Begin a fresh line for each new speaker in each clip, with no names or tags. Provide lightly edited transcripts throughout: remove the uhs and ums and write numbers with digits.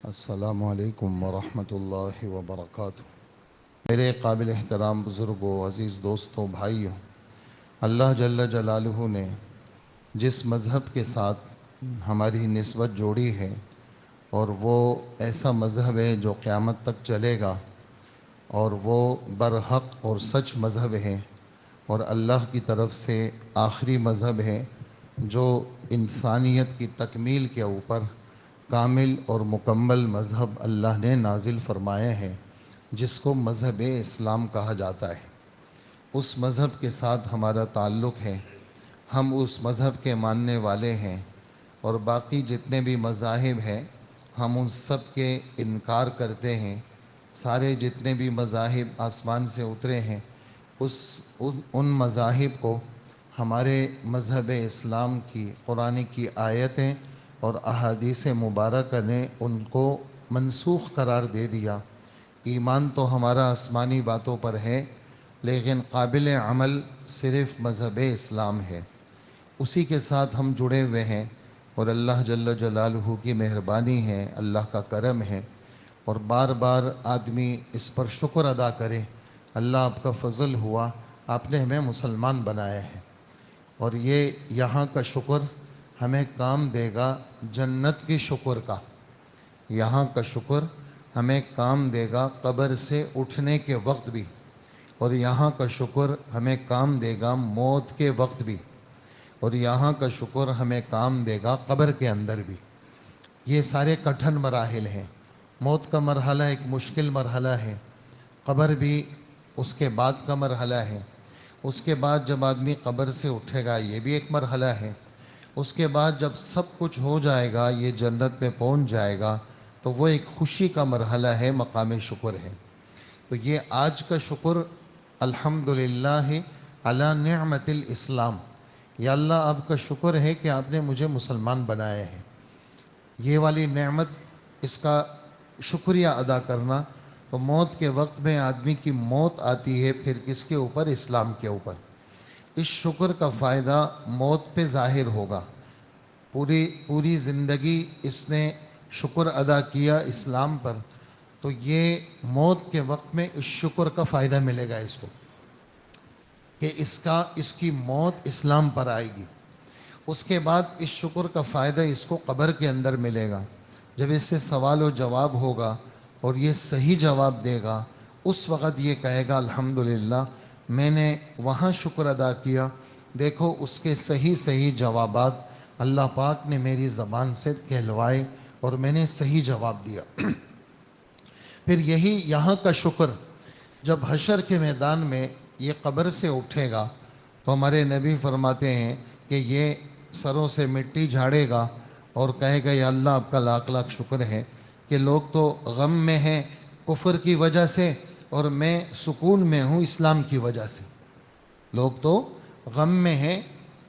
السلام علیکم ورحمۃ اللہ وبرکاتہ۔ میرے قابل احترام بزرگوں، عزیز دوستوں، بھائیوں، اللہ جل جلالہ نے جس مذہب کے ساتھ ہماری نسبت جوڑی ہے اور وہ ایسا مذہب ہے جو قیامت تک چلے گا، اور وہ برحق اور سچ مذہب ہے، اور اللہ کی طرف سے آخری مذہب ہے جو انسانیت کی تکمیل کے اوپر کامل اور مکمل مذہب اللہ نے نازل فرمائے ہیں، جس کو مذہب اسلام کہا جاتا ہے۔ اس مذہب کے ساتھ ہمارا تعلق ہے، ہم اس مذہب کے ماننے والے ہیں، اور باقی جتنے بھی مذاہب ہیں ہم ان سب کے انکار کرتے ہیں۔ سارے جتنے بھی مذاہب آسمان سے اترے ہیں ان مذاہب کو ہمارے مذہب اسلام کی قرآن کی آیتیں اور احادیث مبارکہ نے ان کو منسوخ قرار دے دیا۔ ایمان تو ہمارا آسمانی باتوں پر ہے، لیکن قابل عمل صرف مذہب اسلام ہے، اسی کے ساتھ ہم جڑے ہوئے ہیں، اور اللہ جل جلالہ کی مہربانی ہے، اللہ کا کرم ہے، اور بار بار آدمی اس پر شکر ادا کرے۔ اللہ آپ کا فضل ہوا، آپ نے ہمیں مسلمان بنایا ہے، اور یہ یہاں کا شکر ہمیں کام دے گا جنت کی شکر کا۔ یہاں کا شکر ہمیں کام دے گا قبر سے اٹھنے کے وقت بھی، اور یہاں کا شکر ہمیں کام دے گا موت کے وقت بھی، اور یہاں کا شکر ہمیں کام دے گا قبر کے اندر بھی۔ یہ سارے کٹھن مراحل ہیں۔ موت کا مرحلہ ایک مشکل مرحلہ ہے، قبر بھی اس کے بعد کا مرحلہ ہے، اس کے بعد جب آدمی قبر سے اٹھے گا یہ بھی ایک مرحلہ ہے، اس کے بعد جب سب کچھ ہو جائے گا، یہ جنت میں پہنچ جائے گا، تو وہ ایک خوشی کا مرحلہ ہے، مقام شکر ہے۔ تو یہ آج کا شکر الحمدللہ علی نعمت الاسلام، یا اللہ آپ کا شکر ہے کہ آپ نے مجھے مسلمان بنایا ہے۔ یہ والی نعمت، اس کا شکریہ ادا کرنا۔ تو موت کے وقت میں آدمی کی موت آتی ہے، پھر کس کے اوپر؟ اسلام کے اوپر۔ اس شکر کا فائدہ موت پہ ظاہر ہوگا۔ پوری زندگی اس نے شکر ادا کیا اسلام پر، تو یہ موت کے وقت میں اس شکر کا فائدہ ملے گا اس کو، کہ اس کی موت اسلام پر آئے گی۔ اس کے بعد اس شکر کا فائدہ اس کو قبر کے اندر ملے گا، جب اس سے سوال و جواب ہوگا اور یہ صحیح جواب دے گا، اس وقت یہ کہے گا الحمدللہ میں نے وہاں شکر ادا کیا، دیکھو اس کے صحیح جوابات اللہ پاک نے میری زبان سے کہلوائے اور میں نے صحیح جواب دیا۔ پھر یہی یہاں کا شکر جب حشر کے میدان میں یہ قبر سے اٹھے گا، تو ہمارے نبی فرماتے ہیں کہ یہ سروں سے مٹی جھاڑے گا اور کہے گا یا اللہ آپ کا لاکھ لاکھ شکر ہے کہ لوگ تو غم میں ہیں کفر کی وجہ سے، اور میں سکون میں ہوں اسلام کی وجہ سے۔ لوگ تو غم میں ہیں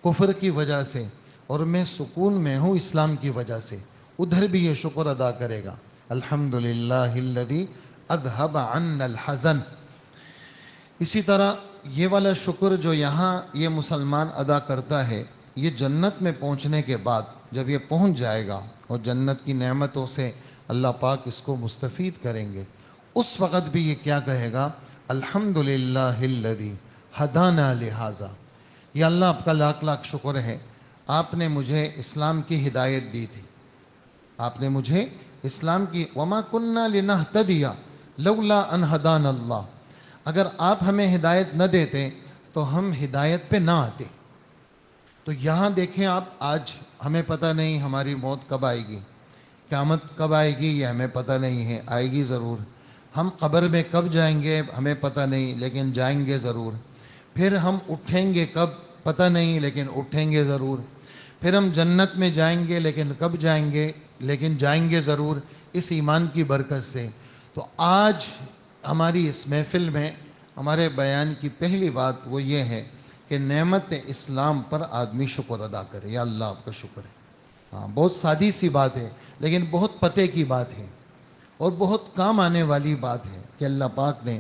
کفر کی وجہ سے، اور میں سکون میں ہوں اسلام کی وجہ سے۔ ادھر بھی یہ شکر ادا کرے گا، الحمدللہ الذی اذھب عنا الحزن۔ اسی طرح یہ والا شکر جو یہاں یہ مسلمان ادا کرتا ہے، یہ جنت میں پہنچنے کے بعد جب یہ پہنچ جائے گا اور جنت کی نعمتوں سے اللہ پاک اس کو مستفید کریں گے، اس وقت بھی یہ کیا کہے گا؟ الحمدللہ الذی ہدانا لہذا۔ یا اللہ آپ کا لاکھ لاکھ شکر ہے، آپ نے مجھے اسلام کی ہدایت دی تھی، آپ نے مجھے اسلام کی وما کننا لنہتدی لولا ان ہدانا اللہ، اگر آپ ہمیں ہدایت نہ دیتے تو ہم ہدایت پہ نہ آتے۔ تو یہاں دیکھیں آپ، آج ہمیں پتہ نہیں ہماری موت کب آئے گی، قیامت کب آئے گی یہ ہمیں پتہ نہیں ہے، آئے گی ضرور۔ ہم قبر میں کب جائیں گے ہمیں پتہ نہیں، لیکن جائیں گے ضرور۔ پھر ہم اٹھیں گے کب پتہ نہیں، لیکن اٹھیں گے ضرور۔ پھر ہم جنت میں جائیں گے، لیکن کب جائیں گے، لیکن جائیں گے ضرور، اس ایمان کی برکت سے۔ تو آج ہماری اس محفل میں ہمارے بیان کی پہلی بات وہ یہ ہے کہ نعمت اسلام پر آدمی شکر ادا کرے، یا اللہ آپ کا شکر ہے۔ ہاں، بہت سادی سی بات ہے، لیکن بہت پتے کی بات ہے اور بہت کام آنے والی بات ہے کہ اللہ پاک نے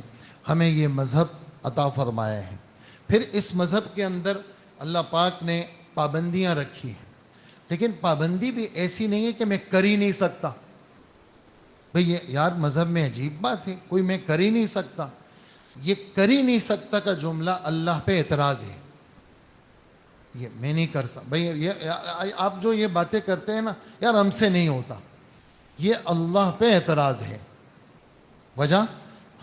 ہمیں یہ مذہب عطا فرمایا ہے۔ پھر اس مذہب کے اندر اللہ پاک نے پابندیاں رکھی ہیں، لیکن پابندی بھی ایسی نہیں ہے کہ میں کر ہی نہیں سکتا۔ بھئی یہ یار مذہب میں عجیب بات ہے، کوئی میں کر ہی نہیں سکتا. یہ کر ہی نہیں سکتا کا جملہ اللہ پہ اعتراض ہے. یہ میں نہیں کر سکتا. بھئی یہ آپ جو یہ باتیں کرتے ہیں نا یار ہم سے نہیں ہوتا، یہ اللہ پہ اعتراض ہے. وجہ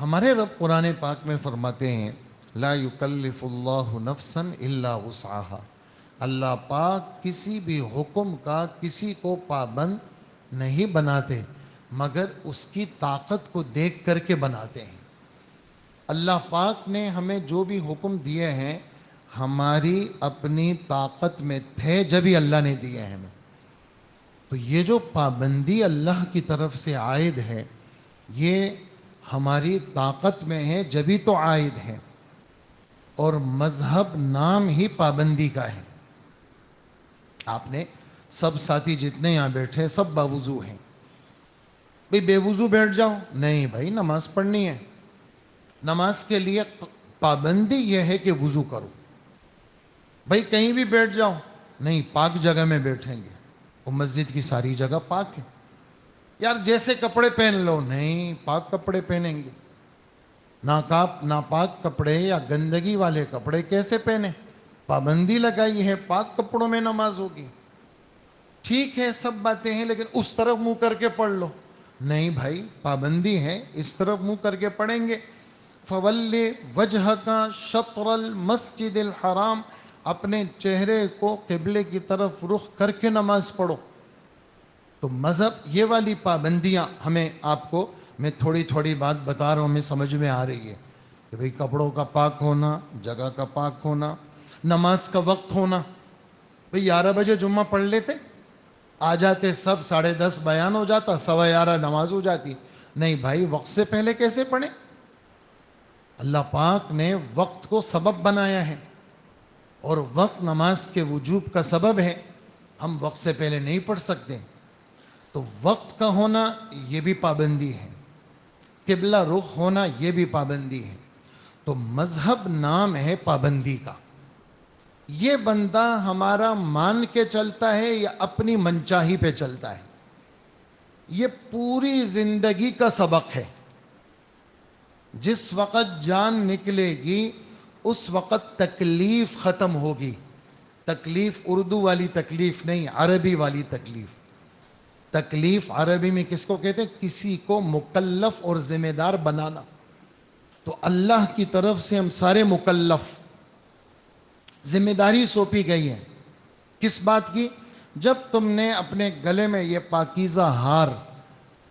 ہمارے رب قرآن پاک میں فرماتے ہیں لا یکلف اللہ نفسا الا وسعها. اللہ پاک کسی بھی حکم کا کسی کو پابند نہیں بناتے مگر اس کی طاقت کو دیکھ کر کے بناتے ہیں. اللہ پاک نے ہمیں جو بھی حکم دیے ہیں ہماری اپنی طاقت میں تھے جبھی اللہ نے دیے ہیں ہمیں. تو یہ جو پابندی اللہ کی طرف سے عائد ہے یہ ہماری طاقت میں ہے جبھی تو عائد ہے. اور مذہب نام ہی پابندی کا ہے. آپ نے سب ساتھی جتنے یہاں بیٹھے سب باوضو ہیں. بھئی بے وضو بیٹھ جاؤ؟ نہیں بھائی نماز پڑھنی ہے. نماز کے لیے پابندی یہ ہے کہ وضو کرو. بھئی کہیں بھی بیٹھ جاؤ؟ نہیں پاک جگہ میں بیٹھیں گے. وہ مسجد کی ساری جگہ پاک ہے. یار جیسے کپڑے پہن لو؟ نہیں پاک کپڑے پہنیں گے. ناپاک کپڑے یا گندگی والے کپڑے کیسے پہنے؟ پابندی لگائی ہے پاک کپڑوں میں نماز ہوگی. ٹھیک ہے سب باتیں ہیں لیکن اس طرف منہ کر کے پڑھ لو. نہیں بھائی پابندی ہے اس طرف منہ کر کے پڑھیں گے. فَوَلِّ وَجْهَكَ شَطْرَ الْمَسْجِدِ الْحَرَامِ. اپنے چہرے کو قبلے کی طرف رخ کر کے نماز پڑھو. تو مذہب یہ والی پابندیاں ہمیں آپ کو میں تھوڑی تھوڑی بات بتا رہا ہوں ہمیں سمجھ میں آ رہی ہے کہ بھئی کپڑوں کا پاک ہونا، جگہ کا پاک ہونا، نماز کا وقت ہونا. بھئی 11 بجے جمعہ پڑھ لیتے، آ جاتے سب 10:30 بیان ہو جاتا، 11:15 نماز ہو جاتی. نہیں بھائی وقت سے پہلے کیسے پڑھیں؟ اللہ پاک نے وقت کو سبب بنایا ہے اور وقت نماز کے وجوب کا سبب ہے. ہم وقت سے پہلے نہیں پڑھ سکتے. تو وقت کا ہونا یہ بھی پابندی ہے، قبلہ رخ ہونا یہ بھی پابندی ہے. تو مذہب نام ہے پابندی کا. یہ بندہ ہمارا مان کے چلتا ہے یا اپنی منچاہی پہ چلتا ہے؟ یہ پوری زندگی کا سبق ہے. جس وقت جان نکلے گی اس وقت تکلیف ختم ہوگی. تکلیف اردو والی تکلیف نہیں، عربی والی تکلیف. تکلیف عربی میں کس کو کہتے ہیں؟ کسی کو مکلف اور ذمہ دار بنانا. تو اللہ کی طرف سے ہم سارے مکلف، ذمہ داری سونپی گئی ہے. کس بات کی؟ جب تم نے اپنے گلے میں یہ پاکیزہ ہار،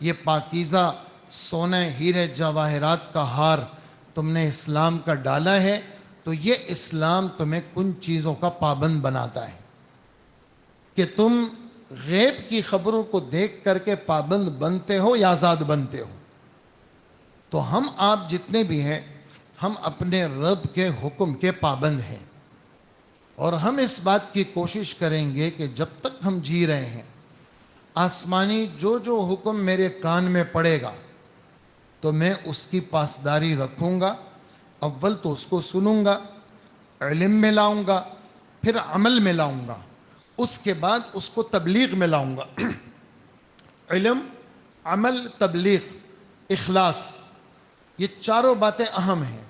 یہ پاکیزہ سونے ہیرے جواہرات کا ہار تم نے اسلام کا ڈالا ہے تو یہ اسلام تمہیں کن چیزوں کا پابند بناتا ہے کہ تم غیب کی خبروں کو دیکھ کر کے پابند بنتے ہو یا آزاد بنتے ہو. تو ہم آپ جتنے بھی ہیں ہم اپنے رب کے حکم کے پابند ہیں اور ہم اس بات کی کوشش کریں گے کہ جب تک ہم جی رہے ہیں آسمانی جو جو حکم میرے کان میں پڑے گا تو میں اس کی پاسداری رکھوں گا. اول تو اس کو سنوں گا، علم میں لاؤں گا، پھر عمل میں لاؤں گا، اس کے بعد اس کو تبلیغ میں لاؤں گا. علم، عمل، تبلیغ، اخلاص، یہ چاروں باتیں اہم ہیں.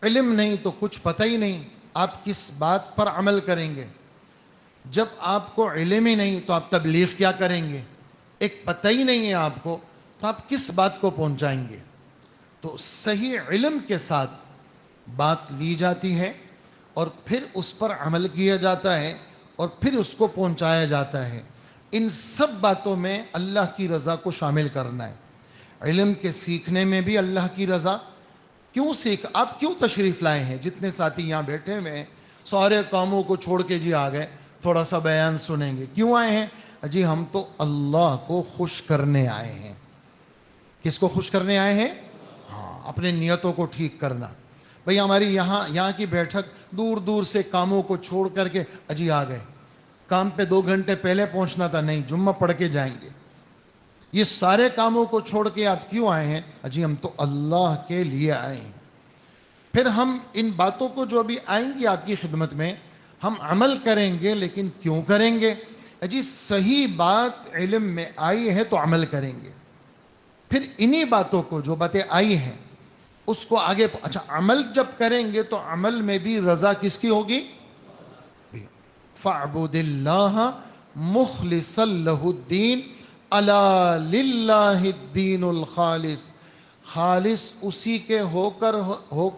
علم نہیں تو کچھ پتہ ہی نہیں آپ کس بات پر عمل کریں گے. جب آپ کو علم ہی نہیں تو آپ تبلیغ کیا کریں گے؟ ایک پتہ ہی نہیں ہے آپ کو تو آپ کس بات کو پہنچائیں گے؟ تو صحیح علم کے ساتھ بات لی جاتی ہے اور پھر اس پر عمل کیا جاتا ہے اور پھر اس کو پہنچایا جاتا ہے. ان سب باتوں میں اللہ کی رضا کو شامل کرنا ہے. علم کے سیکھنے میں بھی اللہ کی رضا. کیوں آپ کیوں تشریف لائے ہیں؟ جتنے ساتھی یہاں بیٹھے ہوئے ہیں سارے کاموں کو چھوڑ کے جی آ گئے تھوڑا سا بیان سنیں گے. کیوں آئے ہیں؟ جی ہم تو اللہ کو خوش کرنے آئے ہیں. کس کو خوش کرنے آئے ہیں؟ ہاں اپنے نیتوں کو ٹھیک کرنا. بھئی ہماری یہاں کی بیٹھک دور دور سے کاموں کو چھوڑ کر کے اجی آ گئے. کام پہ 2 گھنٹے پہلے پہنچنا تھا، نہیں جمعہ پڑھ کے جائیں گے. یہ سارے کاموں کو چھوڑ کے آپ کیوں آئے ہیں؟ اجی ہم تو اللہ کے لیے آئے ہیں. پھر ہم ان باتوں کو جو بھی آئیں گی آپ کی خدمت میں ہم عمل کریں گے. لیکن کیوں کریں گے؟ اجی صحیح بات علم میں آئی ہے تو عمل کریں گے. پھر انہی باتوں کو جو باتیں آئی ہیں اس کو آگے اچھا عمل جب کریں گے تو عمل میں بھی رضا کس کی ہوگی؟ فَاعْبُدِ اللَّهَ مُخْلِصًا لَهُ الدِّينَ أَلَا لِلَّهِ الدِّينُ الْخَالِص، خالص اسی کے ہو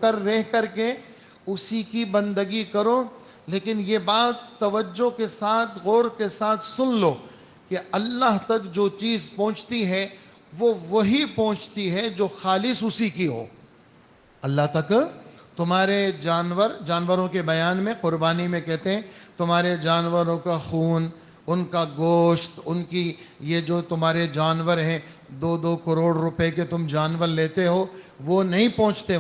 کر رہ کر کے اسی کی بندگی کرو. لیکن یہ بات توجہ کے ساتھ غور کے ساتھ سن لو کہ اللہ تک جو چیز پہنچتی ہے وہ وہی پہنچتی ہے جو خالص اسی کی ہو. اللہ تک تمہارے جانوروں کے بیان میں قربانی میں کہتے ہیں تمہارے جانوروں کا خون، ان کا گوشت، ان کی یہ جو تمہارے جانور ہیں 2-2 کروڑ روپے کے تم جانور لیتے ہو وہ نہیں پہنچتے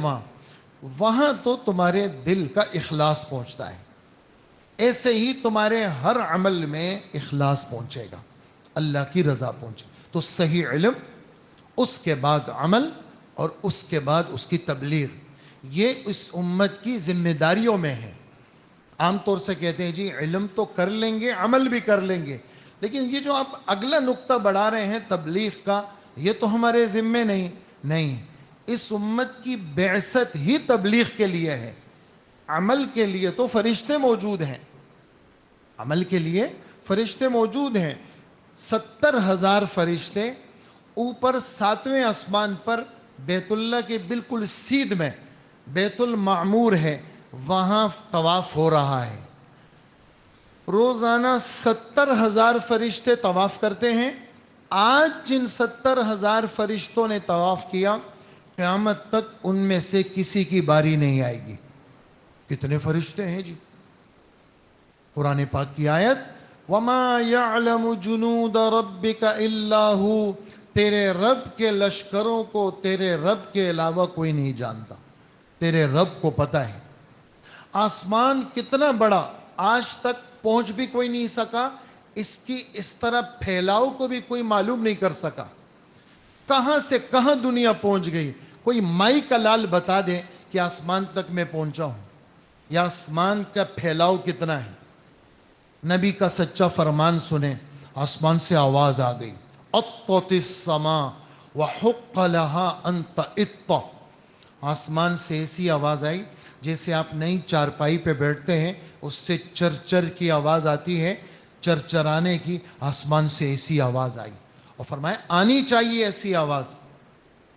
وہاں تو تمہارے دل کا اخلاص پہنچتا ہے. ایسے ہی تمہارے ہر عمل میں اخلاص پہنچے گا، اللہ کی رضا پہنچے. تو صحیح علم، اس کے بعد عمل، اور اس کے بعد اس کی تبلیغ، یہ اس امت کی ذمہ داریوں میں ہے. عام طور سے کہتے ہیں جی علم تو کر لیں گے عمل بھی کر لیں گے، لیکن یہ جو آپ اگلا نقطہ بڑھا رہے ہیں تبلیغ کا، یہ تو ہمارے ذمے نہیں. اس امت کی بعثت ہی تبلیغ کے لیے ہے. عمل کے لیے تو فرشتے موجود ہیں، عمل کے لیے فرشتے موجود ہیں. 70,000 فرشتے اوپر 7ویں آسمان پر بیت اللہ کے بالکل سیدھ میں بیت المعمور ہے، وہاں طواف ہو رہا ہے. روزانہ 70,000 فرشتے طواف کرتے ہیں. آج جن 70,000 فرشتوں نے طواف کیا، قیامت تک ان میں سے کسی کی باری نہیں آئے گی. کتنے فرشتے ہیں جی. قرآن پاک کی آیت وَمَا يَعْلَمُ جُنُودَ رَبِّكَ إِلَّا هُ، تیرے رب کے لشکروں کو تیرے رب کے علاوہ کوئی نہیں جانتا، تیرے رب کو پتہ ہے. آسمان کتنا بڑا آج تک پہنچ بھی کوئی نہیں سکا، اس کی اس طرح پھیلاؤ کو بھی کوئی معلوم نہیں کر سکا. کہاں سے کہاں دنیا پہنچ گئی. کوئی مائی کا لال بتا دے کہ آسمان تک میں پہنچا ہوں، یا آسمان کا پھیلاؤ کتنا ہے. نبی کا سچا فرمان سنیں، آسمان سے آواز آ گئی اطت السماء وحق لها ان تئط. آسمان سے ایسی آواز آئی جیسے آپ نئی چارپائی پہ بیٹھتے ہیں اس سے چرچر کی آواز آتی ہے، چرچرانے کی. آسمان سے ایسی آواز آئی اور فرمایا آنی چاہیے ایسی آواز.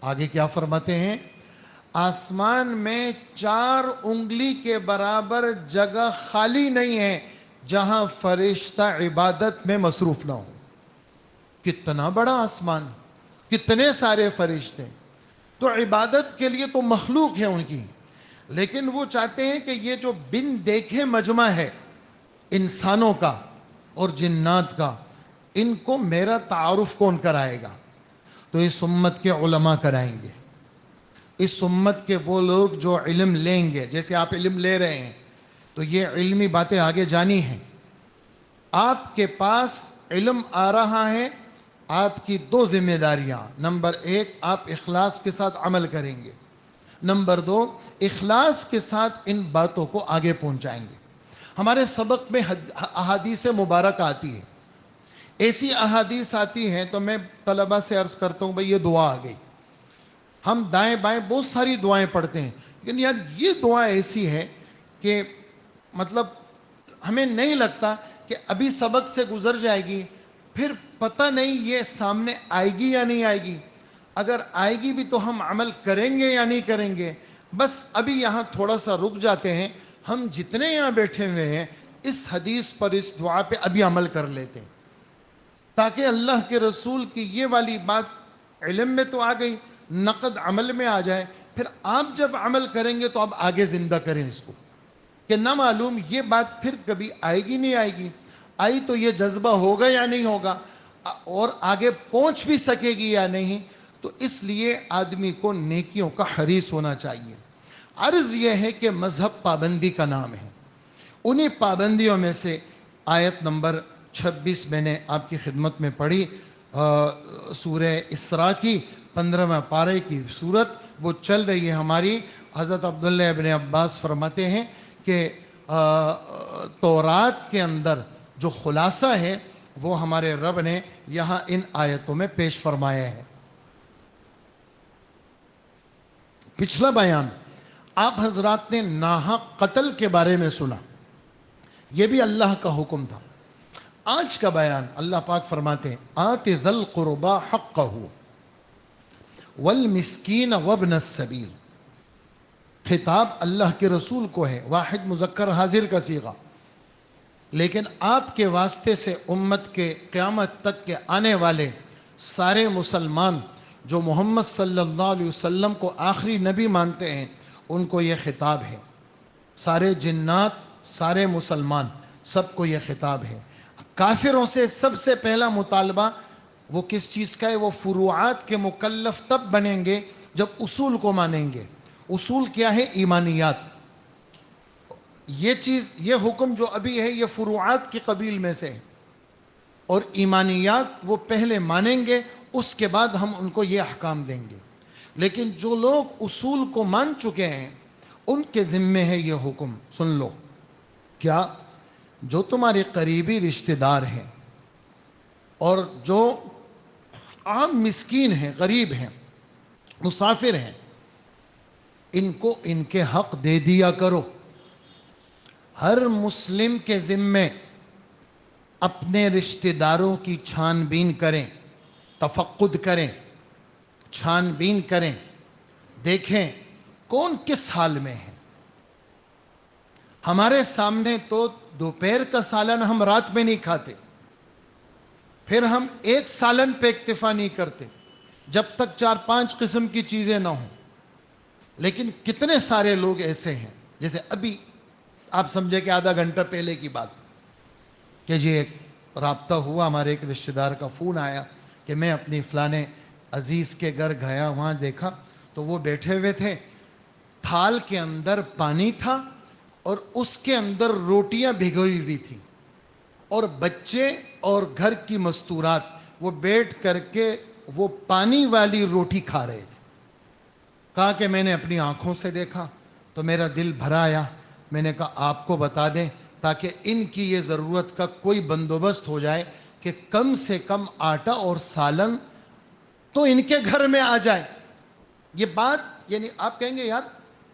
آگے کیا فرماتے ہیں؟ آسمان میں 4 انگلی کے برابر جگہ خالی نہیں ہے جہاں فرشتہ عبادت میں مصروف نہ ہو. کتنا بڑا آسمان، کتنے سارے فرشتے. تو عبادت کے لیے تو مخلوق ہے ان کی، لیکن وہ چاہتے ہیں کہ یہ جو بن دیکھے مجمع ہے انسانوں کا اور جنات کا، ان کو میرا تعارف کون کرائے گا؟ تو اس امت کے علماء کرائیں گے. اس امت کے وہ لوگ جو علم لیں گے، جیسے آپ علم لے رہے ہیں تو یہ علمی باتیں آگے جانی ہیں. آپ کے پاس علم آ رہا ہے، آپ کی 2 ذمہ داریاں. نمبر 1، آپ اخلاص کے ساتھ عمل کریں گے. نمبر 2، اخلاص کے ساتھ ان باتوں کو آگے پہنچائیں گے. ہمارے سبق میں احادیث مبارک آتی ہے، ایسی احادیث آتی ہیں تو میں طلبہ سے عرض کرتا ہوں بھئی یہ دعا آ گئی. ہم دائیں بائیں بہت ساری دعائیں پڑھتے ہیں، لیکن یار یہ دعا ایسی ہے کہ مطلب ہمیں نہیں لگتا کہ ابھی سبق سے گزر جائے گی، پھر پتہ نہیں یہ سامنے آئے گی یا نہیں آئے گی. اگر آئے گی بھی تو ہم عمل کریں گے یا نہیں کریں گے. بس ابھی یہاں تھوڑا سا رک جاتے ہیں. ہم جتنے یہاں بیٹھے ہوئے ہیں اس حدیث پر، اس دعا پہ ابھی عمل کر لیتے ہیں، تاکہ اللہ کے رسول کی یہ والی بات علم میں تو آ گئی، نقد عمل میں آ جائے. پھر آپ جب عمل کریں گے تو آپ آگے زندہ کریں اس کو، کہ نہ معلوم یہ بات پھر کبھی آئے گی نہیں آئے گی. آئی تو یہ جذبہ ہوگا یا نہیں ہوگا، اور آگے پہنچ بھی سکے گی یا نہیں. تو اس لیے آدمی کو نیکیوں کا حریص ہونا چاہیے. عرض یہ ہے کہ مذہب پابندی کا نام ہے. انہی پابندیوں میں سے آیت نمبر 26 میں نے آپ کی خدمت میں پڑھی، سورہ اسراء کی 15ویں پارے کی سورت وہ چل رہی ہے ہماری. حضرت عبداللہ ابن عباس فرماتے ہیں کہ تورات کے اندر جو خلاصہ ہے وہ ہمارے رب نے یہاں ان آیتوں میں پیش فرمایا ہے.
پچھلا بیان آپ حضرات نے ناحق قتل کے بارے میں سنا، یہ بھی اللہ کا حکم تھا۔ آج کا بیان اللہ پاک فرماتے ہیں آت ذی القربى حقہ والمسکین وابن السبیل۔ خطاب اللہ کے رسول کو ہے، واحد مذکر حاضر کا صیغہ، لیکن آپ کے واسطے سے امت کے قیامت تک کے آنے والے سارے مسلمان جو محمد صلی اللہ علیہ وسلم کو آخری نبی مانتے ہیں ان کو یہ خطاب ہے، سارے جنات، سارے مسلمان، سب کو یہ خطاب ہے۔ کافروں سے سب سے پہلا مطالبہ وہ کس چیز کا ہے؟ وہ فروعات کے مکلف تب بنیں گے جب اصول کو مانیں گے۔ اصول کیا ہے؟ ایمانیات۔ یہ چیز، یہ حکم جو ابھی ہے یہ فروعات کی قبیل میں سے ہے، اور ایمانیات وہ پہلے مانیں گے، اس کے بعد ہم ان کو یہ احکام دیں گے۔ لیکن جو لوگ اصول کو مان چکے ہیں ان کے ذمے ہے یہ حکم، سن لو۔ کیا؟ جو تمہارے قریبی رشتہ دار ہیں اور جو عام مسکین ہیں، غریب ہیں، مسافر ہیں، ان کو ان کے حق دے دیا کرو۔ ہر مسلم کے ذمے اپنے رشتہ داروں کی چھان بین کریں، تفقد کریں، چھان بین کریں، دیکھیں کون کس حال میں ہے۔ ہمارے سامنے تو دوپہر کا سالن ہم رات میں نہیں کھاتے، پھر ہم ایک سالن پہ اکتفا نہیں کرتے جب تک 4-5 قسم کی چیزیں نہ ہوں۔ لیکن کتنے سارے لوگ ایسے ہیں، جیسے ابھی آپ سمجھے کہ آدھا گھنٹہ پہلے کی بات کہ جی ایک رابطہ ہوا، ہمارے ایک رشتہ دار کا فون آیا کہ میں اپنی فلانے عزیز کے گھر گیا، وہاں دیکھا تو وہ بیٹھے ہوئے تھے، تھال کے اندر پانی تھا اور اس کے اندر روٹیاں بھگوئی ہوئی تھیں، اور بچے اور گھر کی مستورات وہ بیٹھ کر کے وہ پانی والی روٹی کھا رہے تھے۔ کہا کہ میں نے اپنی آنکھوں سے دیکھا تو میرا دل بھر آیا، میں نے کہا آپ کو بتا دیں تاکہ ان کی یہ ضرورت کا کوئی بندوبست ہو جائے کہ کم سے کم آٹا اور سالن تو ان کے گھر میں آ جائے۔ یہ بات یعنی آپ کہیں گے یار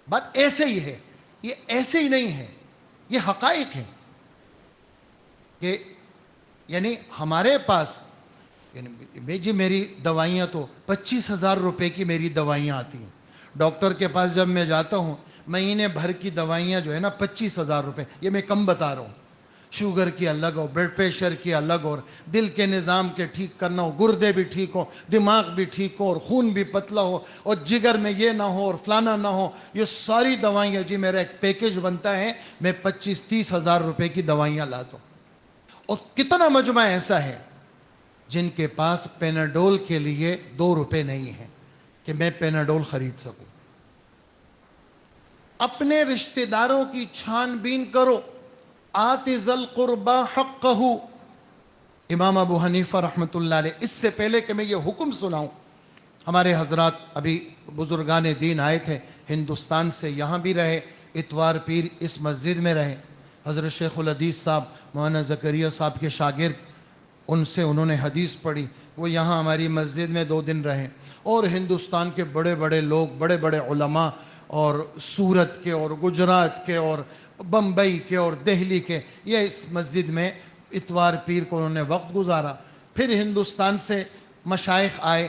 بات ایسے ہی ہے، یہ ایسے ہی نہیں ہے، یہ حقائق ہیں کہ یعنی ہمارے پاس جی میری دوائیاں تو 25,000 روپے کی میری دوائیاں آتی ہیں۔ ڈاکٹر کے پاس جب میں جاتا ہوں مہینے بھر کی دوائیاں جو ہے نا 25,000 روپے، یہ میں کم بتا رہا ہوں، شوگر کی الگ اور بلڈ پریشر کی الگ، اور دل کے نظام کے ٹھیک کرنا ہو، گردے بھی ٹھیک ہو، دماغ بھی ٹھیک ہو، اور خون بھی پتلا ہو، اور جگر میں یہ نہ ہو اور فلانا نہ ہو، یہ ساری دوائیاں جی میرا ایک پیکیج بنتا ہے، میں 25-30 ہزار روپے کی دوائیاں لاتا ہوں۔ اور کتنا مجمع ایسا ہے جن کے پاس پیناڈول کے لیے 2 روپے نہیں ہیں کہ میں پیناڈول خرید سکوں۔ اپنے رشتہ داروں کی چھان بین کرو۔ آت ذی القربى حقہ۔ امام ابو حنیفہ رحمۃ اللہ علیہ، اس سے پہلے کہ میں یہ حکم سناؤں، ہمارے حضرات ابھی بزرگان دین آئے تھے ہندوستان سے، یہاں بھی رہے، اتوار پیر اس مسجد میں رہے۔ حضرت شیخ الحدیث صاحب مولانا زکریا صاحب کے شاگرد، ان سے انہوں نے حدیث پڑھی، وہ یہاں ہماری مسجد میں 2 دن رہے، اور ہندوستان کے بڑے بڑے لوگ، بڑے بڑے علماء، اور سورت کے اور گجرات کے اور بمبئی کے اور دہلی کے، یہ اس مسجد میں اتوار پیر کو انہوں نے وقت گزارا۔ پھر ہندوستان سے مشائخ آئے،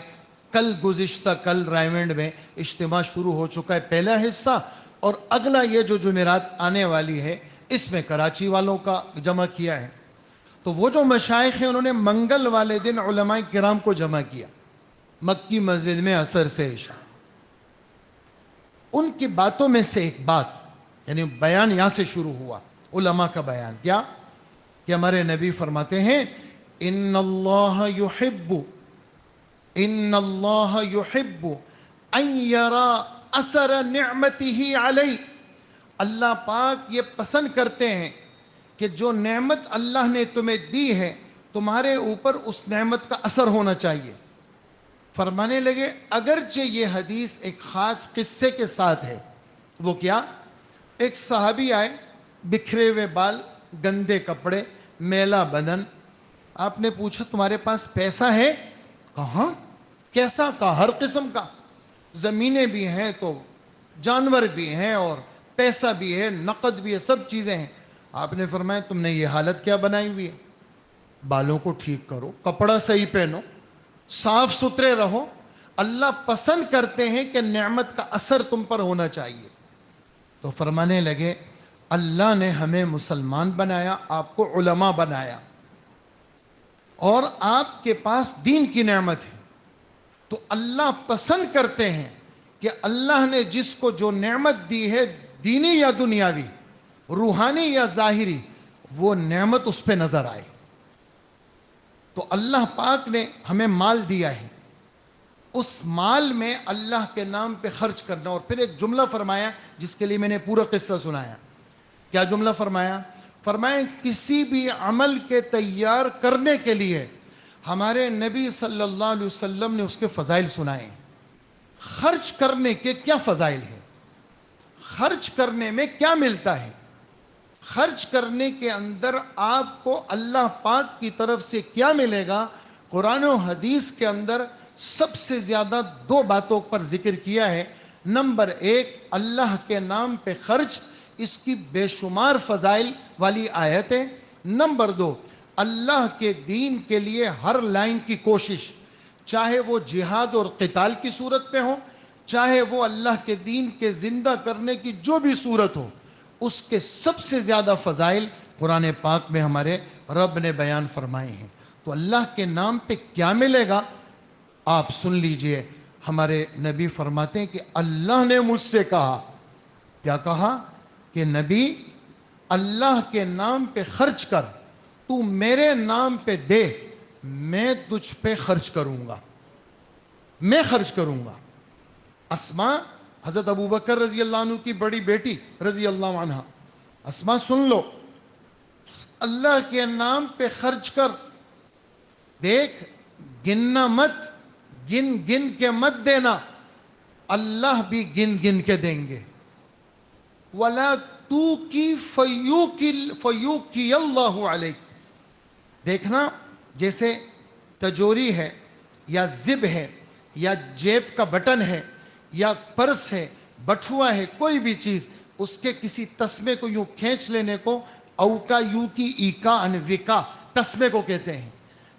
کل گزشتہ کل رائمنڈ میں اجتماع شروع ہو چکا ہے پہلا حصہ، اور اگلا یہ جو جمعرات آنے والی ہے اس میں کراچی والوں کا جمع کیا ہے۔ تو وہ جو مشائخ ہیں انہوں نے منگل والے دن علماء کرام کو جمع کیا مکی مسجد میں عصر سے عشاء۔ ان کی باتوں میں سے ایک بات، یعنی بیان یہاں سے شروع ہوا، علماء کا بیان کیا کہ ہمارے نبی فرماتے ہیں ان اللہ یحب ان یرا اثر نعمتہ علی۔ اللہ پاک یہ پسند کرتے ہیں کہ جو نعمت اللہ نے تمہیں دی ہے تمہارے اوپر اس نعمت کا اثر ہونا چاہیے۔ فرمانے لگے اگرچہ یہ حدیث ایک خاص قصے کے ساتھ ہے۔ وہ کیا؟ ایک صحابی آئے، بکھرے ہوئے بال، گندے کپڑے، میلا بدن۔ آپ نے پوچھا تمہارے پاس پیسہ ہے؟ کہاں؟ کیسا؟ کا ہر قسم کا، زمینیں بھی ہیں تو جانور بھی ہیں اور پیسہ بھی ہے، نقد بھی ہے، سب چیزیں ہیں۔ آپ نے فرمایا تم نے یہ حالت کیا بنائی ہوئی ہے؟ بالوں کو ٹھیک کرو، کپڑا صحیح پہنو، صاف ستھرے رہو۔ اللہ پسند کرتے ہیں کہ نعمت کا اثر تم پر ہونا چاہیے۔ تو فرمانے لگے اللہ نے ہمیں مسلمان بنایا، آپ کو علماء بنایا، اور آپ کے پاس دین کی نعمت ہے، تو اللہ پسند کرتے ہیں کہ اللہ نے جس کو جو نعمت دی ہے، دینی یا دنیاوی، روحانی یا ظاہری، وہ نعمت اس پہ نظر آئے۔ تو اللہ پاک نے ہمیں مال دیا ہے، اس مال میں اللہ کے نام پہ خرچ کرنا۔ اور پھر ایک جملہ فرمایا جس کے لیے میں نے پورا قصہ سنایا۔ کیا جملہ فرمایا؟ فرمایا کسی بھی عمل کے تیار کرنے کے لیے ہمارے نبی صلی اللہ علیہ وسلم نے اس کے فضائل سنائے۔ خرچ کرنے کے کیا فضائل ہیں، خرچ کرنے میں کیا ملتا ہے، خرچ کرنے کے اندر آپ کو اللہ پاک کی طرف سے کیا ملے گا۔ قرآن و حدیث کے اندر سب سے زیادہ دو باتوں پر ذکر کیا ہے۔ نمبر ایک، اللہ کے نام پہ خرچ، اس کی بے شمار فضائل والی آیتیں۔ نمبر دو، اللہ کے دین کے لیے ہر لائن کی کوشش، چاہے وہ جہاد اور قتال کی صورت پہ ہو، چاہے وہ اللہ کے دین کے زندہ کرنے کی جو بھی صورت ہو، اس کے سب سے زیادہ فضائل قرآن پاک میں ہمارے رب نے بیان فرمائے ہیں۔ تو اللہ کے نام پہ کیا ملے گا آپ سن لیجئے۔ ہمارے نبی فرماتے ہیں کہ اللہ نے مجھ سے کہا، کیا کہا؟ کہ نبی اللہ کے نام پہ خرچ کر، تو میرے نام پہ دے، میں تجھ پہ خرچ کروں گا، میں خرچ کروں گا۔ اسماء، حضرت ابوبکر رضی اللہ عنہ کی بڑی بیٹی رضی اللہ عنہ، اسماء سن لو، اللہ کے نام پہ خرچ کر، دیکھ گننا مت، گن گن کے مت دینا، اللہ بھی گن گن کے دیں گے۔ وَلَا تُوْكِ فَيُوكِيَ اللَّهُ عَلَيْكِ۔ دیکھنا، جیسے تجوری ہے یا زب ہے یا جیب کا بٹن ہے یا پرس ہے، بٹھوا ہے، کوئی بھی چیز، اس کے کسی تسمے کو یوں کھینچ لینے کو اوکا یو کی ایکا انوکا تسمے کو کہتے ہیں۔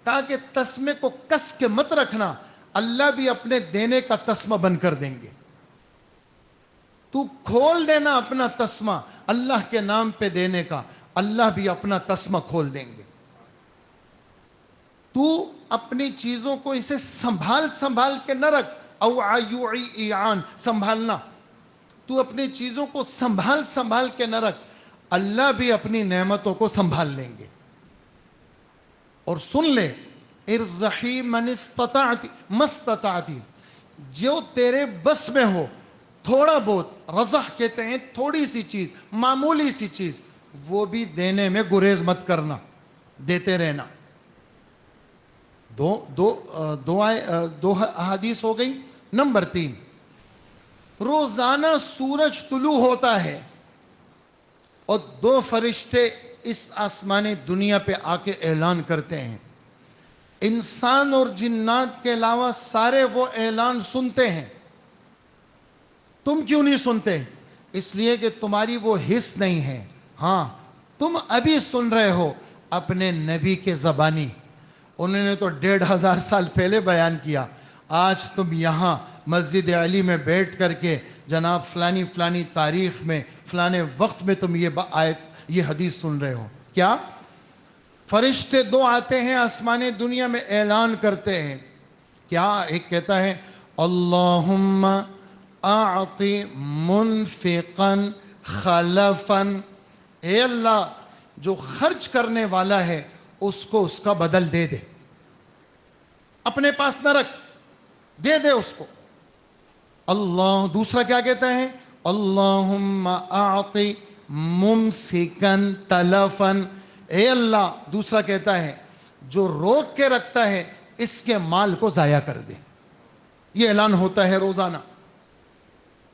تاکہ تسمے کو کس کے مت رکھنا، اللہ بھی اپنے دینے کا تسمہ بند کر دیں گے۔ تو کھول دینا اپنا تسمہ اللہ کے نام پہ دینے کا، اللہ بھی اپنا تسمہ کھول دیں گے۔ تو اپنی چیزوں کو اسے سنبھال سنبھال کے نہ رکھ، ایعان سنبھالنا، تو اپنی چیزوں کو سنبھال سنبھال کے نہ رکھ، اللہ بھی اپنی نعمتوں کو سنبھال لیں گے۔ اور سن لے، ارزحی من استطاعتی مستطاعتی، جو تیرے بس میں ہو، تھوڑا بہت، رزح کہتے ہیں تھوڑی سی چیز، معمولی سی چیز، وہ بھی دینے میں گریز مت کرنا، دیتے رہنا۔ دو احادیث ہو گئی۔ نمبر 3، روزانہ سورج طلوع ہوتا ہے اور 2 فرشتے اس آسمانی دنیا پہ آ کے اعلان کرتے ہیں، انسان اور جنات کے علاوہ سارے وہ اعلان سنتے ہیں۔ تم کیوں نہیں سنتے؟ اس لیے کہ تمہاری وہ حس نہیں ہے۔ ہاں، تم ابھی سن رہے ہو اپنے نبی کے زبانی، انہوں نے تو 1500 سال پہلے بیان کیا، آج تم یہاں مسجد علی میں بیٹھ کر کے جناب فلانی فلانی تاریخ میں فلانے وقت میں تم یہ حدیث سن رہے ہو۔ کیا؟ فرشتے 2 آتے ہیں آسمان دنیا میں، اعلان کرتے ہیں۔ کیا؟ ایک کہتا ہے اللہم اعطی منفقا خلفا، اے اللہ جو خرچ کرنے والا ہے اس کو اس کا بدل دے دے، اپنے پاس نہ رکھ، دے دے اس کو۔ اللہ دوسرا کیا کہتا ہے؟ اللہم اعطی ممسکا تلفا، اے اللہ دوسرا کہتا ہے جو روک کے رکھتا ہے اس کے مال کو ضائع کر دے۔ یہ اعلان ہوتا ہے روزانہ،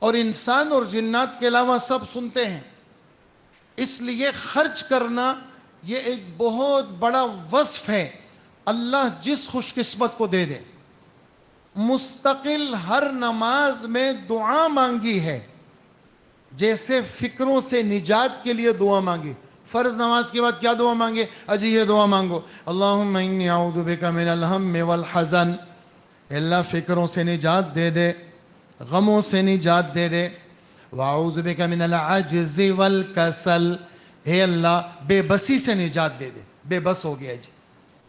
اور انسان اور جنات کے علاوہ سب سنتے ہیں۔ اس لیے خرچ کرنا یہ ایک بہت بڑا وصف ہے، اللہ جس خوش قسمت کو دے دے۔ مستقل ہر نماز میں دعا مانگی ہے جیسے فکروں سے نجات کے لیے دعا مانگے. فرض نماز کے بعد کیا دعا مانگے؟ اجی یہ دعا مانگو, اللہم انی اعوذ بک من الہم والحزن, اللہ فکروں سے نجات دے دے, غموں سے نجات دے دے. واعوذ بک من العجز والکسل, اے اللہ بے بسی سے نجات دے دے. بے بس ہو گیا جی,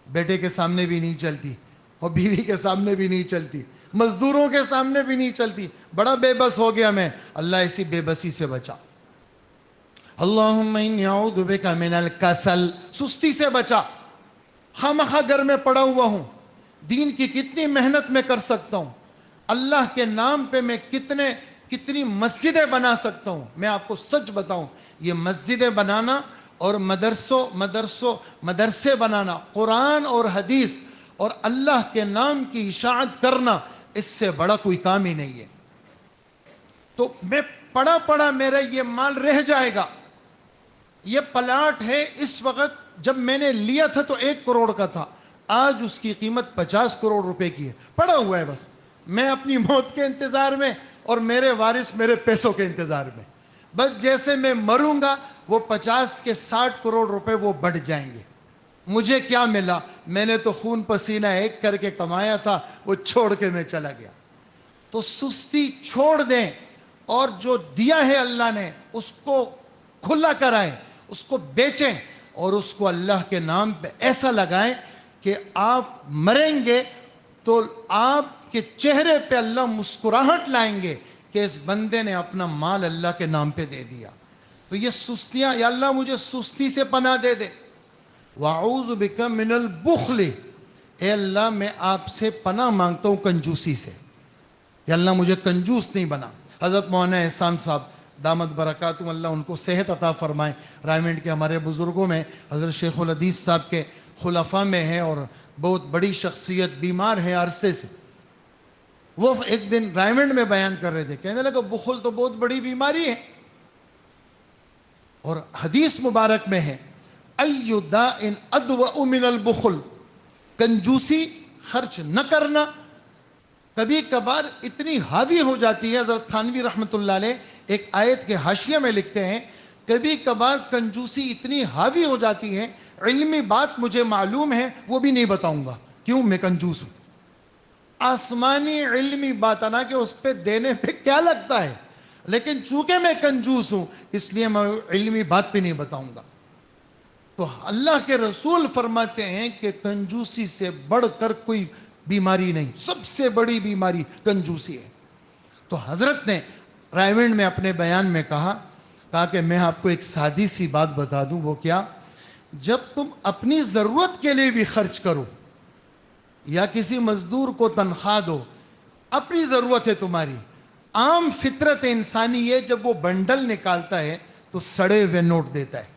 بیٹے کے سامنے بھی نہیں چلتی, اور بیوی کے سامنے بھی نہیں چلتی, مزدوروں کے سامنے بھی نہیں چلتی, بڑا بے بس ہو گیا میں, اللہ اسی بے بسی سے بچا. اللہم انی اعوذ بک من الکسل, سستی سے بچا. خامخواہ گھر میں پڑا ہوا ہوں, دین کی کتنی محنت میں کر سکتا ہوں, اللہ کے نام پہ میں کتنی مسجدیں بنا سکتا ہوں. میں آپ کو سچ بتاؤں, یہ مسجدیں بنانا اور مدرسے بنانا, قرآن اور حدیث اور اللہ کے نام کی اشاعت کرنا, اس سے بڑا کوئی کام ہی نہیں ہے. تو میں پڑا میرا یہ مال رہ جائے گا. یہ پلاٹ ہے اس وقت, جب میں نے لیا تھا تو 1 کروڑ کا تھا, آج اس کی قیمت 50 کروڑ روپے کی ہے. پڑا ہوا ہے بس, میں اپنی موت کے انتظار میں اور میرے وارث میرے پیسوں کے انتظار میں. بس جیسے میں مروں گا وہ 50 کے 60 کروڑ روپے وہ بڑھ جائیں گے. مجھے کیا ملا؟ میں نے تو خون پسینہ ایک کر کے کمایا تھا, وہ چھوڑ کے میں چلا گیا. تو سستی چھوڑ دیں, اور جو دیا ہے اللہ نے اس کو کھلا کرائیں, اس کو بیچیں, اور اس کو اللہ کے نام پہ ایسا لگائیں کہ آپ مریں گے تو آپ کے چہرے پہ اللہ مسکراہٹ لائیں گے کہ اس بندے نے اپنا مال اللہ کے نام پہ دے دیا. تو یہ سستیاں, یا اللہ مجھے سستی سے پناہ دے دے. وَأَعُوذُ بِكَ مِنَ الْبُخْلِ, اے اللہ میں آپ سے پناہ مانگتا ہوں کنجوسی سے, یا اللہ مجھے کنجوس نہیں بنا. حضرت مولانا احسان صاحب دامت برکاتہم, اللہ ان کو صحت عطا فرمائیں, رائمنڈ کے ہمارے بزرگوں میں حضرت شیخ الحدیث صاحب کے خلفاء میں ہیں, اور بہت بڑی شخصیت, بیمار ہے عرصے سے. وہ ایک دن رائمنڈ میں بیان کر رہے تھے, کہنے لگا بخل تو بہت بڑی بیماری ہے, اور حدیث مبارک میں ہے اَيُّ دَاءٍ أَدْوَأُ مِنَ الْبُخْلِ, کنجوسی خرچ نہ کرنا کبھی کبھار اتنی حاوی ہو جاتی ہے. حضرت تھانوی رحمۃ اللہ علیہ ایک آیت کے حاشیہ میں لکھتے ہیں, کبھی کبھار کنجوسی اتنی حاوی ہو جاتی ہے, علمی بات مجھے معلوم ہے وہ بھی نہیں بتاؤں گا, کیوں؟ میں کنجوس ہوں. آسمانی علمی بات ہے نا کہ اس پہ دینے پہ کیا لگتا ہے, لیکن چونکہ میں کنجوس ہوں اس لیے میں علمی بات پہ نہیں بتاؤں گا. تو اللہ کے رسول فرماتے ہیں کہ کنجوسی سے بڑھ کر کوئی بیماری نہیں, سب سے بڑی بیماری کنجوسی ہے. تو حضرت نے رائمنڈ میں اپنے بیان میں کہا کہ میں آپ کو ایک سادی سی بات بتا دوں. وہ کیا؟ جب تم اپنی ضرورت کے لیے بھی خرچ کرو یا کسی مزدور کو تنخواہ دو, اپنی ضرورت ہے تمہاری, عام فطرت انسانی یہ جب وہ بنڈل نکالتا ہے تو سڑے ہوئے نوٹ دیتا ہے.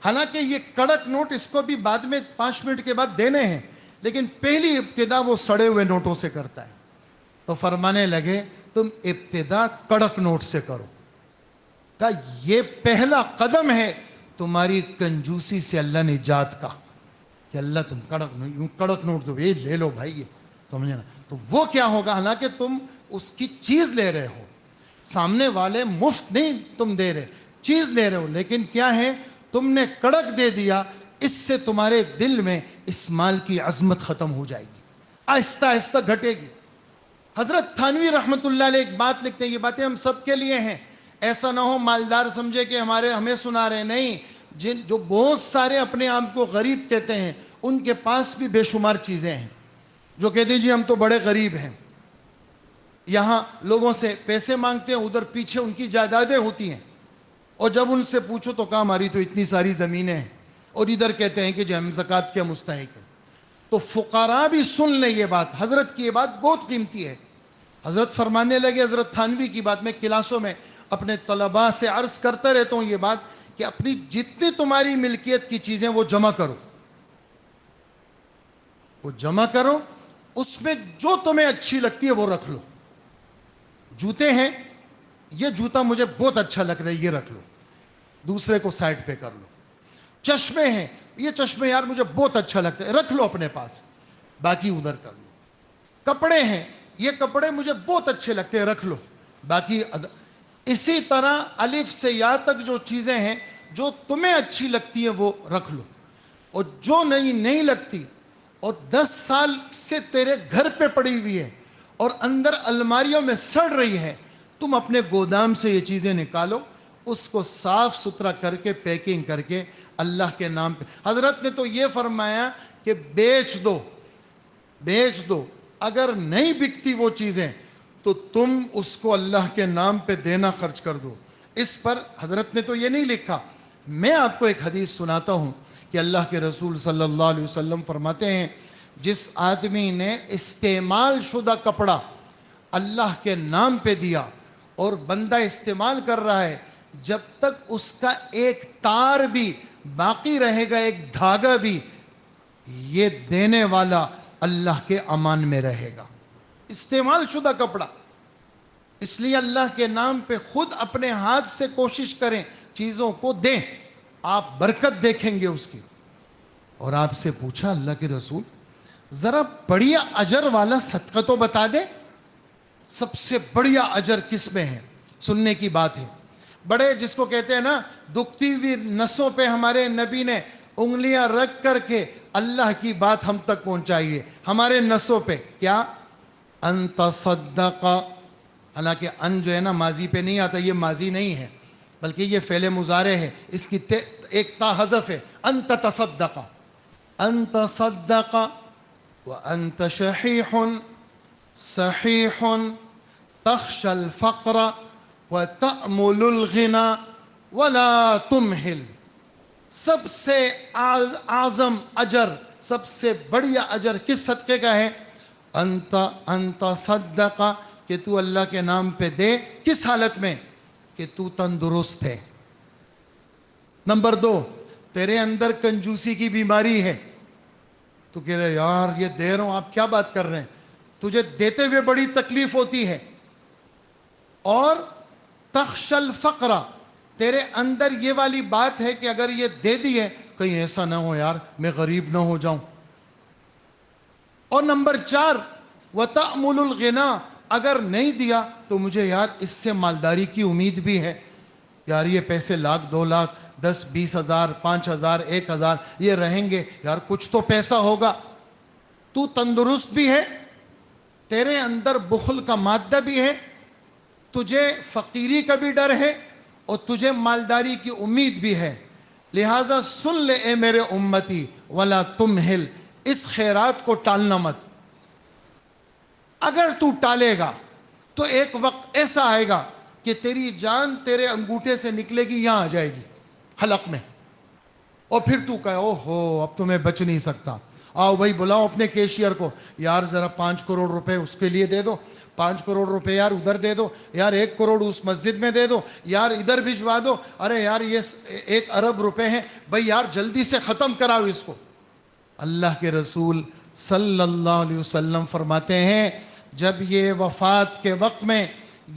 حالانکہ یہ کڑک نوٹ اس کو بھی بعد میں 5 منٹ کے بعد دینے ہیں, لیکن پہلی ابتدا وہ سڑے ہوئے نوٹوں سے کرتا ہے. تو فرمانے لگے تم ابتدا کڑک نوٹ سے کرو. کہا یہ پہلا قدم ہے تمہاری کنجوسی سے اللہ نجات کا, کہ اللہ تم کڑک نوٹ دو, یہ لے لو بھائی, یہ سمجھے نا. تو وہ کیا ہوگا؟ حالانکہ تم اس کی چیز لے رہے ہو, سامنے والے مفت نہیں تم دے رہے, چیز لے رہے ہو, لیکن کیا ہے تم نے کڑک دے دیا, اس سے تمہارے دل میں اس مال کی عظمت ختم ہو جائے گی, آہستہ آہستہ گھٹے گی. حضرت تھانوی رحمۃ اللہ علیہ ایک بات لکھتے ہیں, یہ باتیں ہم سب کے لیے ہیں, ایسا نہ ہو مالدار سمجھے کہ ہمیں سنا رہے, نہیں. جو بہت سارے اپنے آپ کو غریب کہتے ہیں ان کے پاس بھی بے شمار چیزیں ہیں, جو کہتے ہیں جی ہم تو بڑے غریب ہیں, یہاں لوگوں سے پیسے مانگتے ہیں, ادھر پیچھے ان کی جائیدادیں ہوتی ہیں, اور جب ان سے پوچھو تو کہا ہماری تو اتنی ساری زمینیں ہیں, اور ادھر کہتے ہیں کہ جی ہم زکوٰۃ کے مستحق ہیں. تو فقراء بھی سن لیں یہ بات, حضرت کی یہ بات بہت قیمتی ہے. حضرت فرمانے لگے, حضرت تھانوی کی بات میں کلاسوں میں اپنے طلباء سے عرض کرتا رہتا ہوں یہ بات, کہ اپنی جتنی تمہاری ملکیت کی چیزیں وہ جمع کرو, وہ جمع کرو, اس میں جو تمہیں اچھی لگتی ہے وہ رکھ لو. جوتے ہیں, یہ جوتا مجھے بہت اچھا لگ رہا ہے, یہ رکھ لو, دوسرے کو سائڈ پہ کر لو. چشمے ہیں, یہ چشمے یار مجھے بہت اچھا لگتا ہے, رکھ لو اپنے پاس, باقی ادھر کر لو. کپڑے ہیں, یہ کپڑے مجھے بہت اچھے لگتے ہیں, رکھ لو, باقی اسی طرح الف سے یا تک جو چیزیں ہیں جو تمہیں اچھی لگتی ہیں وہ رکھ لو، اور جو نہیں لگتی اور 10 سال سے تیرے گھر پہ پڑی ہوئی ہے اور اندر الماریوں میں سڑ رہی ہے، تم اپنے گودام سے یہ چیزیں نکالو، اس کو صاف ستھرا کر کے پیکنگ کر کے اللہ کے نام پہ. حضرت نے تو یہ فرمایا کہ بیچ دو، اگر نہیں بکتی وہ چیزیں تو تم اس کو اللہ کے نام پہ دینا خرچ کر دو. اس پر حضرت نے تو یہ نہیں لکھا. میں آپ کو ایک حدیث سناتا ہوں کہ اللہ کے رسول صلی اللہ علیہ وسلم فرماتے ہیں، جس آدمی نے استعمال شدہ کپڑا اللہ کے نام پہ دیا اور بندہ استعمال کر رہا ہے، جب تک اس کا ایک تار بھی باقی رہے گا، ایک دھاگا بھی، یہ دینے والا اللہ کے امان میں رہے گا. استعمال شدہ کپڑا. اس لیے اللہ کے نام پہ خود اپنے ہاتھ سے کوشش کریں، چیزوں کو دیں، آپ برکت دیکھیں گے اس کی. اور آپ سے پوچھا اللہ کے رسول ذرا بڑھیا اجر والا صدقہ تو بتا دے، سب سے بڑھیا اجر کس میں ہے؟ سننے کی بات ہے. بڑے جس کو کہتے ہیں نا، دکھتی ہوئی نسوں پہ ہمارے نبی نے انگلیاں رکھ کر کے اللہ کی بات ہم تک پہنچائی ہے. ہمارے نسوں پہ کیا؟ انت صدق. حالانکہ ان جو ہے نا ماضی پہ نہیں آتا، یہ ماضی نہیں ہے بلکہ یہ فعل مضارع ہے، اس کی ایک تا حذف ہے. انت تصدق، انت صدق وانت شحیح صحیح تخشى الفقر وتأمل الغنى ولا تمهل. سب سے اعظم اجر، سب سے بڑھیا اجر کس صدقے کا ہے؟ انت صدق، کہ تو اللہ کے نام پہ دے. کس حالت میں؟ کہ تو تندرست ہے. نمبر 2، تیرے اندر کنجوسی کی بیماری ہے. تو کہہ رہے یار یہ دے رہا ہوں، آپ کیا بات کر رہے ہیں؟ تجھے دیتے ہوئے بڑی تکلیف ہوتی ہے. اور تخشى الفقر، تیرے اندر یہ والی بات ہے کہ اگر یہ دے دی ہے کہیں ایسا نہ ہو یار میں غریب نہ ہو جاؤں. اور نمبر 4، وَتَأْمُلُ الْغِنَى، اگر نہیں دیا تو مجھے یار اس سے مالداری کی امید بھی ہے، یار یہ پیسے 1,00,000 2,00,000 10 20 ہزار 5,000 1,000 یہ رہیں گے، یار کچھ تو پیسہ ہوگا. تو تندرست بھی ہے، تیرے اندر بخل کا مادہ بھی ہے، تجھے فقیری کا بھی ڈر ہے اور تجھے مالداری کی امید بھی ہے. لہٰذا سن لے اے میرے امتی ولا تمہل، اس خیرات کو ٹالنا مت. اگر تو ٹالے گا تو ایک وقت ایسا آئے گا کہ تیری جان تیرے انگوٹھے سے نکلے گی، یہاں آ جائے گی حلق میں، اور پھر تو کہے او ہو اب تو میں بچ نہیں سکتا. آؤ بھائی بلاؤ اپنے کیشیئر کو، یار ذرا 5 کروڑ روپے اس کے لیے دے دو، 5 کروڑ روپے یار ادھر دے دو، یار 1 کروڑ اس مسجد میں دے دو، یار ادھر بھجوا دو، ارے یار یہ 1 ارب روپے ہیں بھائی یار جلدی سے ختم کراؤ اس کو. اللہ کے رسول صلی اللہ علیہ وسلم فرماتے ہیں جب یہ وفات کے وقت میں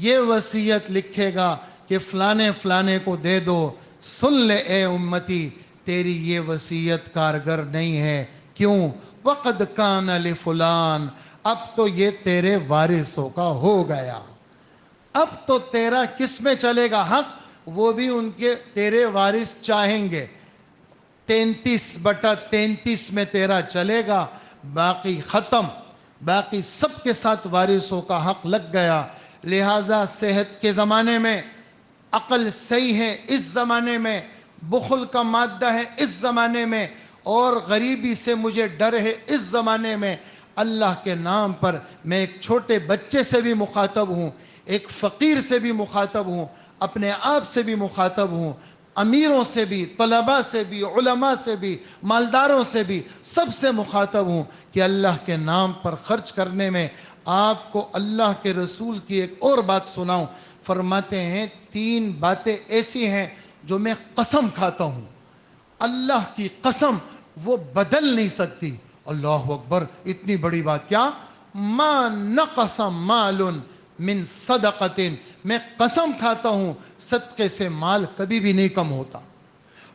یہ وصیت لکھے گا کہ فلانے فلانے کو دے دو، سن لے اے امتی تیری یہ وصیت کارگر نہیں ہے. کیوں؟ وَقَدْ كَانَ لِفُلَان، اب تو یہ تیرے وارثوں کا ہو گیا، اب تو تیرا کس میں چلے گا حق، وہ بھی ان کے تیرے وارث چاہیں گے. 33/33 میں تیرا چلے گا، باقی ختم، باقی سب کے ساتھ وارثوں کا حق لگ گیا. لہٰذا صحت کے زمانے میں عقل صحیح ہے، اس زمانے میں بخل کا مادہ ہے، اس زمانے میں اور غریبی سے مجھے ڈر ہے، اس زمانے میں اللہ کے نام پر میں ایک چھوٹے بچے سے بھی مخاطب ہوں، ایک فقیر سے بھی مخاطب ہوں، اپنے آپ سے بھی مخاطب ہوں، امیروں سے بھی، طلباء سے بھی، علماء سے بھی، مالداروں سے بھی، سب سے مخاطب ہوں کہ اللہ کے نام پر خرچ کرنے میں آپ کو اللہ کے رسول کی ایک اور بات سناؤں. فرماتے ہیں 3 باتیں ایسی ہیں جو میں قسم کھاتا ہوں، اللہ کی قسم وہ بدل نہیں سکتی. اللہ اکبر، اتنی بڑی بات کیا؟ ما نقص مال من صدقۃ، میں قسم کھاتا ہوں صدقے سے مال کبھی بھی نہیں کم ہوتا.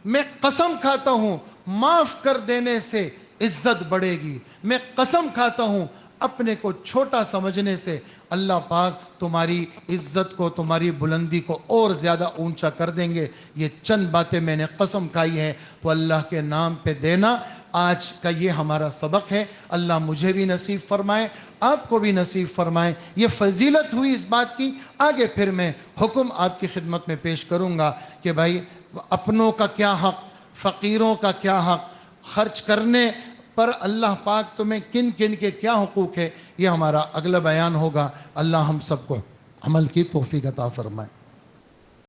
میں قسم کھاتا ہوں معاف کر دینے سے عزت بڑھے گی. میں قسم کھاتا ہوں اپنے کو چھوٹا سمجھنے سے اللہ پاک تمہاری عزت کو، تمہاری بلندی کو اور زیادہ اونچا کر دیں گے۔ یہ چند باتیں میں نے قسم کھائی ہے تو اللہ کے نام پہ دینا۔ آج کا یہ ہمارا سبق ہے، اللہ مجھے بھی نصیب فرمائے، آپ کو بھی نصیب فرمائے۔ یہ فضیلت ہوئی اس بات کی۔ آگے پھر میں حکم آپ کی خدمت میں پیش کروں گا کہ بھائی اپنوں کا کیا حق، فقیروں کا کیا حق، خرچ کرنے پر اللہ پاک تمہیں کن کن کے کیا حقوق ہے، یہ ہمارا اگلا بیان ہوگا۔ اللہ ہم سب کو عمل کی توفیق عطا فرمائے۔